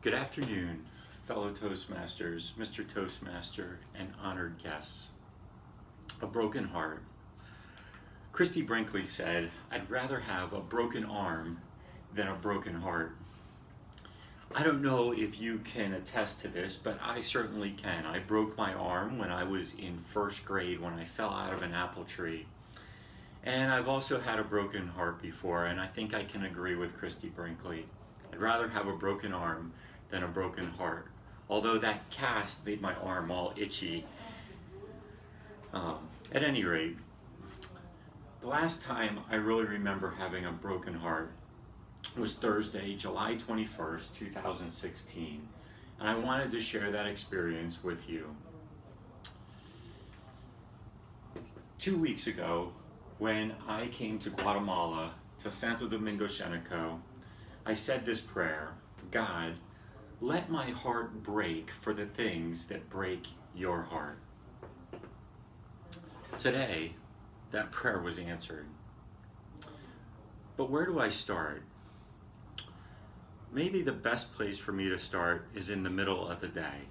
Good afternoon, fellow Toastmasters, Mr. Toastmaster, and honored guests. A broken heart. Christie Brinkley said, "I'd rather have a broken arm than a broken heart." I don't know if you can attest to this, but I certainly can. I broke my arm when I was in first grade when I fell out of an apple tree. And I've also had a broken heart before, and I think I can agree with Christie Brinkley. I'd rather have a broken arm than a broken heart. Although that cast made my arm all itchy. At any rate, the last time I really remember having a broken heart was Thursday, July 21st, 2016. And I wanted to share that experience with you. 2 weeks ago, when I came to Guatemala, to Santo Domingo Xenico, I said this prayer: God, let my heart break for the things that break your heart. Today, that prayer was answered. But where do I start? Maybe the best place for me to start is in the middle of the day.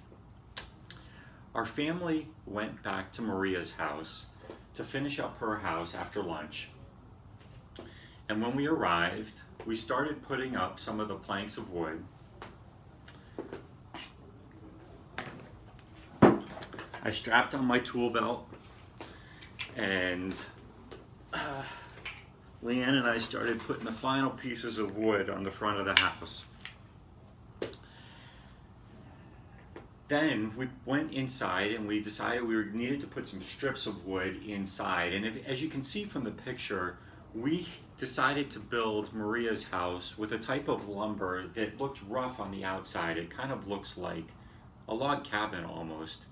Our family went back to Maria's house to finish up her house after lunch. And when we arrived, we started putting up some of the planks of wood. I strapped on my tool belt, and Leanne and I started putting the final pieces of wood on the front of the house. Then we went inside and we decided we needed to put some strips of wood inside. And as you can see from the picture, we decided to build Maria's house with a type of lumber that looked rough on the outside. It kind of looks like a log cabin almost.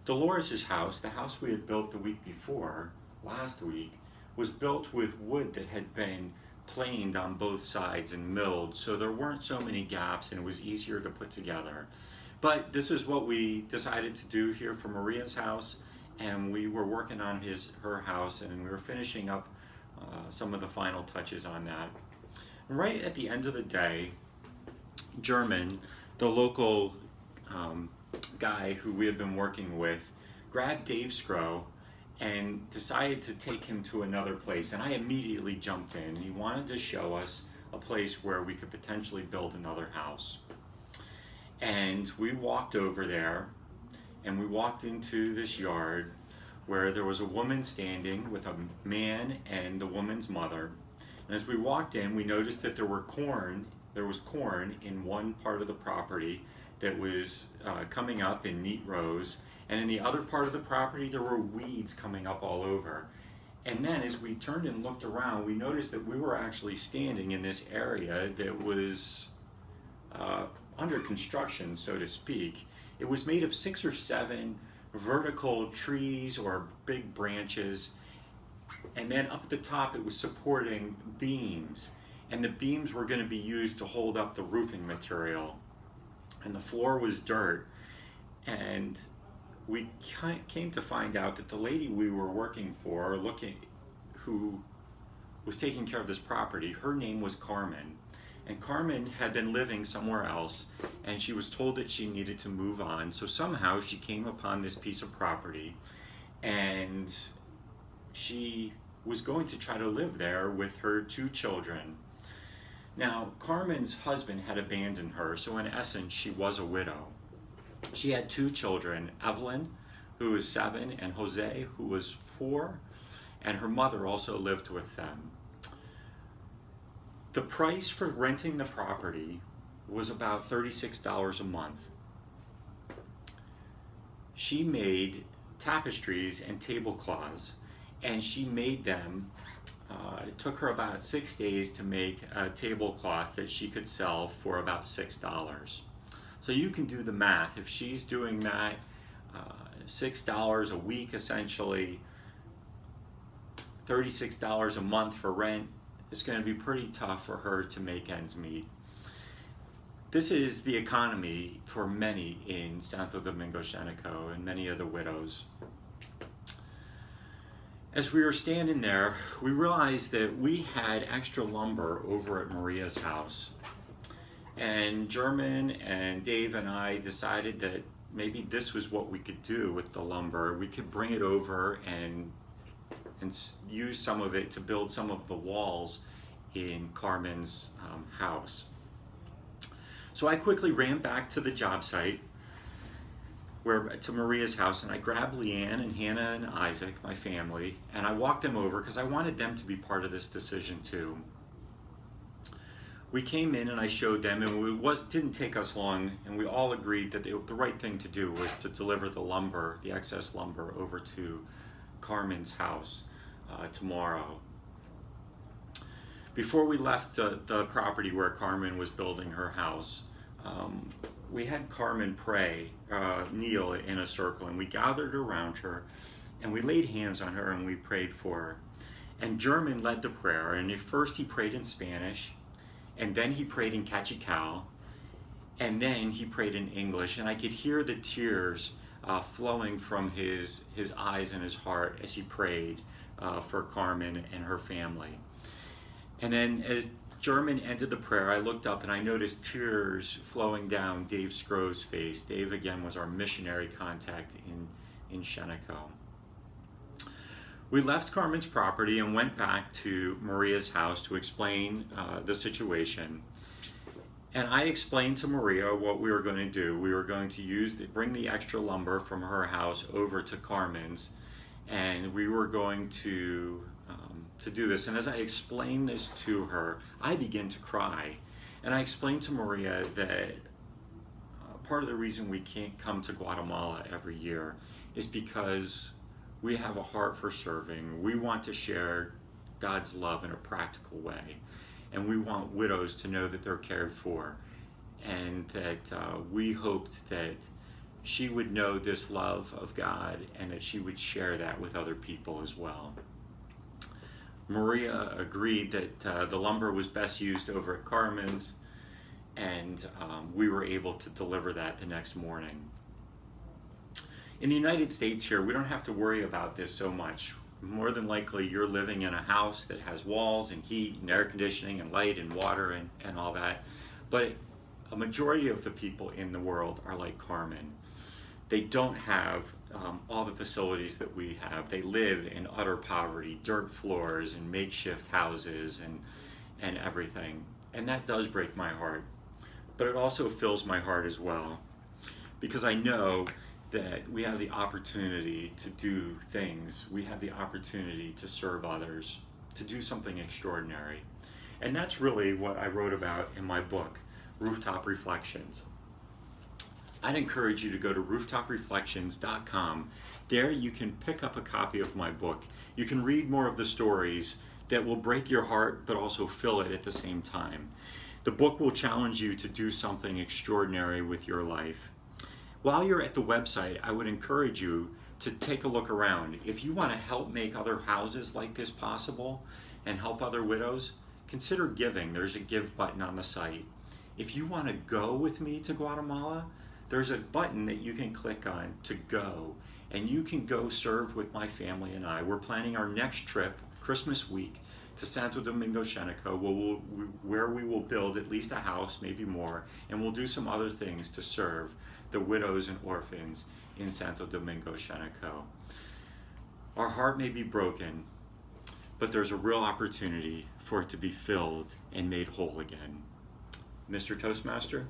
Dolores' house, the house we had built the week before, last week, was built with wood that had been planed on both sides and milled, so there weren't so many gaps and it was easier to put together. But this is what we decided to do here for Maria's house, and we were working on her house, and we were finishing up some of the final touches on that. And right at the end of the day, German, the local guy who we had been working with, grabbed Dave Scrow and decided to take him to another place. And I immediately jumped in. He wanted to show us a place where we could potentially build another house. And we walked over there, and we walked into this yard where there was a woman standing with a man and the woman's mother. And as we walked in, we noticed that there was corn in one part of the property that was coming up in neat rows, and in the other part of the property there were weeds coming up all over. And then as we turned and looked around, we noticed that we were actually standing in this area that was under construction, so to speak. It was made of 6 or 7 vertical trees or big branches, and then up at the top it was supporting beams, and the beams were going to be used to hold up the roofing material, and the floor was dirt. And we came to find out that the lady we were working for, who was taking care of this property, her name was Carmen. And Carmen had been living somewhere else, and she was told that she needed to move on. So somehow she came upon this piece of property, and she was going to try to live there with her 2 children. Now, Carmen's husband had abandoned her, so in essence, she was a widow. She had 2 children, Evelyn, who was 7, and Jose, who was 4, and her mother also lived with them. The price for renting the property was about $36 a month. She made tapestries and tablecloths, and she made them. It took her about 6 days to make a tablecloth that she could sell for about $6. So you can do the math. If she's doing that, $6 a week essentially, $36 a month for rent, it's going to be pretty tough for her to make ends meet. This is the economy for many in Santo Domingo Xenico and many of the widows. As we were standing there, we realized that we had extra lumber over at Maria's house. And German and Dave and I decided that maybe this was what we could do with the lumber. We could bring it over and use some of it to build some of the walls in Carmen's house. So I quickly ran back to the job site, to Maria's house, and I grabbed Leanne and Hannah and Isaac, my family, and I walked them over because I wanted them to be part of this decision too. We came in and I showed them, and it didn't take us long, and we all agreed that the right thing to do was to deliver the lumber, the excess lumber, over to Carmen's house tomorrow. Before we left the property where Carmen was building her house, we had Carmen kneel in a circle, and we gathered around her, and we laid hands on her, and we prayed for her. And German led the prayer, and at first he prayed in Spanish, and then he prayed in Kachikal, and then he prayed in English, and I could hear the tears flowing from his eyes and his heart as he prayed for Carmen and her family. And then as German ended the prayer, I looked up and I noticed tears flowing down Dave Scro's face. Dave, again, was our missionary contact in Shenango. We left Carmen's property and went back to Maria's house to explain the situation. And I explained to Maria what we were going to do. We were going to bring the extra lumber from her house over to Carmen's, and we were going to do this. And as I explained this to her, I began to cry. And I explained to Maria that part of the reason we can't come to Guatemala every year is because we have a heart for serving. We want to share God's love in a practical way. And we want widows to know that they're cared for. And that we hoped that she would know this love of God and that she would share that with other people as well. Maria agreed that the lumber was best used over at Carmen's, and we were able to deliver that the next morning. In the United States here, we don't have to worry about this so much. More than likely, you're living in a house that has walls and heat and air conditioning and light and water and all that. But a majority of the people in the world are like Carmen. They don't have all the facilities that we have. They live in utter poverty, dirt floors and makeshift houses and everything. And that does break my heart. But it also fills my heart as well, because I know that we have the opportunity to do things. We have the opportunity to serve others, to do something extraordinary. And that's really what I wrote about in my book, Rooftop Reflections. I'd encourage you to go to rooftopreflections.com. There you can pick up a copy of my book. You can read more of the stories that will break your heart but also fill it at the same time. The book will challenge you to do something extraordinary with your life. While you're at the website, I would encourage you to take a look around. If you want to help make other houses like this possible and help other widows, consider giving. There's a give button on the site. If you want to go with me to Guatemala, there's a button that you can click on to go, and you can go serve with my family and I. We're planning our next trip, Christmas week, to Santo Domingo, Shenango, where we will build at least a house, maybe more, and we'll do some other things to serve the widows and orphans in Santo Domingo, Shenango. Our heart may be broken, but there's a real opportunity for it to be filled and made whole again. Mr. Toastmaster?